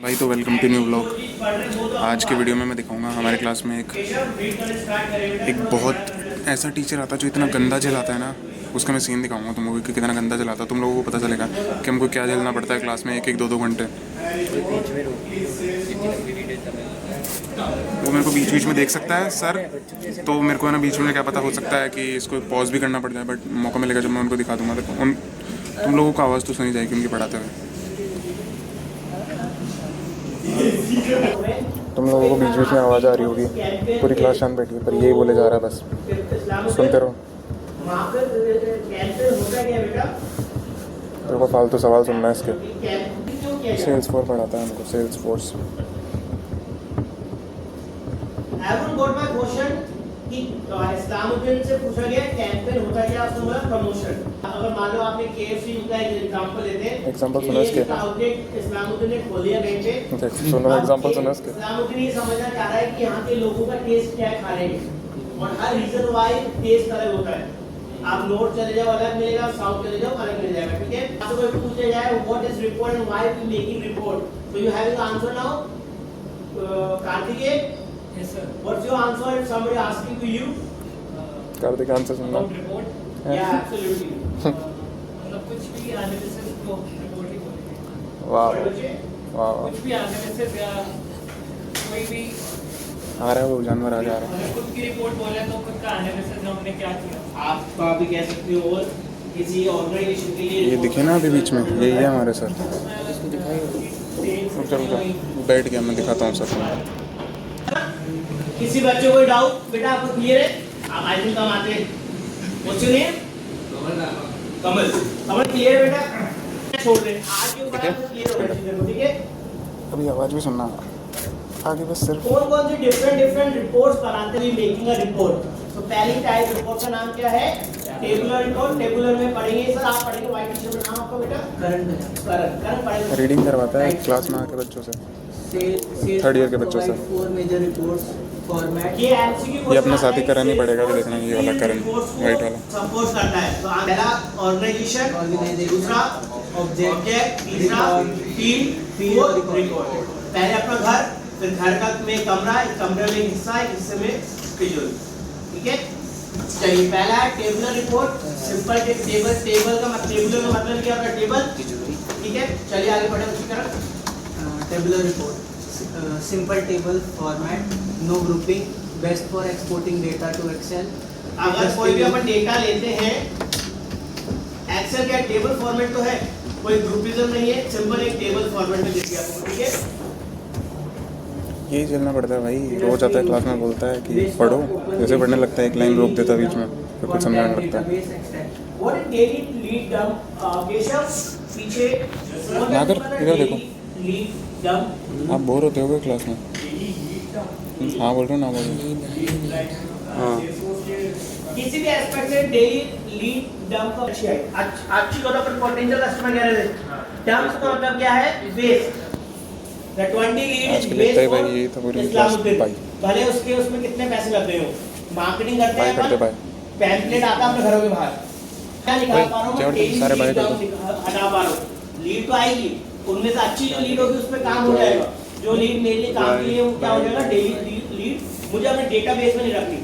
भाई तो welcome to new blog. आज के वीडियो में मैं दिखाऊंगा हमारे क्लास में एक बहुत ऐसा टीचर आता है जो इतना गंदा जलाता है ना, उसका मैं सीन दिखाऊंगा तुम लोगों को कि कितना गंदा जलाता है। तुम लोगों को पता चलेगा कि हमको क्या झेलना पड़ता है क्लास में 1-1 2-2 घंटे। वो मेरे को बीच बीच में देख सकता है सर, तो मेरे को है ना बीच में क्या पता हो सकता है कि इसको पॉज भी करना पड़ जाए, बट मौका मिलेगा जब मैं उनको दिखा दूंगा तो तुम लोगों को आवाज़ तो सुनी जाएगी उनकी पढ़ाते हुए। तुम लोगों को बीच बीच में आवाज़ आ रही होगी, पूरी क्लास शांत बैठी है, पर यही बोले जा रहा है, बस सुनते रहो। तेरे को फालतू सवाल सुनना है इसके। सेल्स फोर्स पढ़ाता है हमको, सेल्स फोर्स। इस्लामुद्दीन से पूछा गया कैंपेन होता क्या, उसका मतलब प्रमोशन। अगर मान लो आपने केएफसी का एक एग्जांपल लेते हैं, एग्जांपल सुनो इसके। इस्लामुद्दीन ने खोल दिया कहीं पे, सुनो एग्जांपल सुनो इसके। इस्लामुद्दीन ये समझना चाह रहा है कि यहाँ के लोगों का टेस्ट क्या है खाने में, और हर रीजन वाइज टेस्ट अलग होता है। आप नॉर्थ चले जाओ अलग मिलेगा, साउथ चले जाओ अलग मिल जाएगा, ठीक है। आपसे कोई पूछा जाए what is report and why you making report, so you have the answer now. Kartikeya, Yes sir. what's your answer if somebody asking to you? Kartik answer सुनना। About report. Yeah, absolutely. मतलब कुछ भी एनालिसिस को रिपोर्ट ही बोलेंगे। वाह Sorry, बच्चे? वाह कुछ भी एनालिसिस या कोई भी आ रहा है वो जानवर आ जा रहा है। खुद की रिपोर्ट बोले तो खुद का एनालिसिस हमने क्या किया। आप भी कह सकते हो, और किसी ऑर्गेनाइजेशन के लिए ये दिखे ना अभी बीच में, यही है हमारे सर। चल बैठ गया, मैं दिखाता हूँ सर। किसी बच्चे को डाउट बेटा आपको क्लियर है? आप आई थिंक कम आते हैं। What's your name? Kamal. Kamal clear है बेटा? छोड़ दे, आज के ऊपर आपको क्लियर हो गया चीजें, ठीक है। अभी आवाज़ भी सुनना आगे, बस सिर्फ कौन कौन सी डिफरेंट रिपोर्ट्स बनाते हैं मेकिंग अ रिपोर्ट। तो पहली टाइप रिपोर्ट का नाम क्या है? Tabular report. टेबुलर में पढ़ेंगे सर, आप पढ़ेंगे व्हाइट टी शर्ट में, नाम आपका बेटा? करण पढ़ेंगे। रीडिंग करवाता है क्लास में आके बच्चों से, थर्ड ईयर के बच्चों से। ये एमसीक्यू ये अपने साथ ही करानी पड़ेगा, भी देखना ये वाला करण वाइट वाला। सपोर्ट करता है। तो पहला ऑर्गेनाइजेशन, दूसरा ऑब्जेक्ट, तीसरा फील्ड, फोर्थ रिकॉर्ड। पहले अपना घर, फिर घर का में कमरा, एक कमरे में हिस्सा, एक हिस्से में विजुअल, ठीक है। चलिए पहला है टेबुलर रिपोर्ट। सिंपल टेबल का मतलब, टेबुलर का मतलब क्या होता है? टेबल, ठीक है। चलिए आगे बढ़े उसकी तरफ। Tabular report, simple table format, no grouping, best for exporting data to Excel. अगर कोई भी अपन डेटा लेते हैं, एक्सेल क्या टेबल फॉर्मेट तो है, कोई ग्रुपिज्म नहीं है, सिंपल एक टेबल फॉर्मेट में दे दिया आपको, ठीक है। यही चलना पड़ता है भाई। रोज आता है क्लास में बोलता है कि पढ़ो, जैसे पढ़ने लगता है एक लाइन रोक देता है बीच में, फिर कुछ समझाने लगता है। व्हाट इज डेली लीड डम? केशव पीछे ना कर, इधर देखो। लीड डम, आप बोर होते होगे क्लास में? हाँ बोल रहे हो, ना बोल रहे हो? हाँ किसी भी एस्पेक्ट से डेली लीड डम का अच्छी और अपन पोटेंशियल कस्टमर कह रहे थे। डम्स का मतलब क्या है? बेस। द 20 आज के लीड लगता है भाई ये तो पूरी क्लास भाई भले उसमें कितने पैसे लग गए हो, मार्केटिंग करते हैं करते भाई। पैम्पलेट आता है अपने घरों के बाहर, क्या निकाल पा रहा हूं मैं? सारे भाई कर दो। हटा पा रहा हूं, लीड तो आएगी, उनमें से अच्छी जो लीड होगी उसमें काम हो जाएगा। जो लीड मेरे लिए काम के लिए वो क्या हो जाएगा? Daily lead. मुझे अपने डेटाबेस में नहीं रखनी,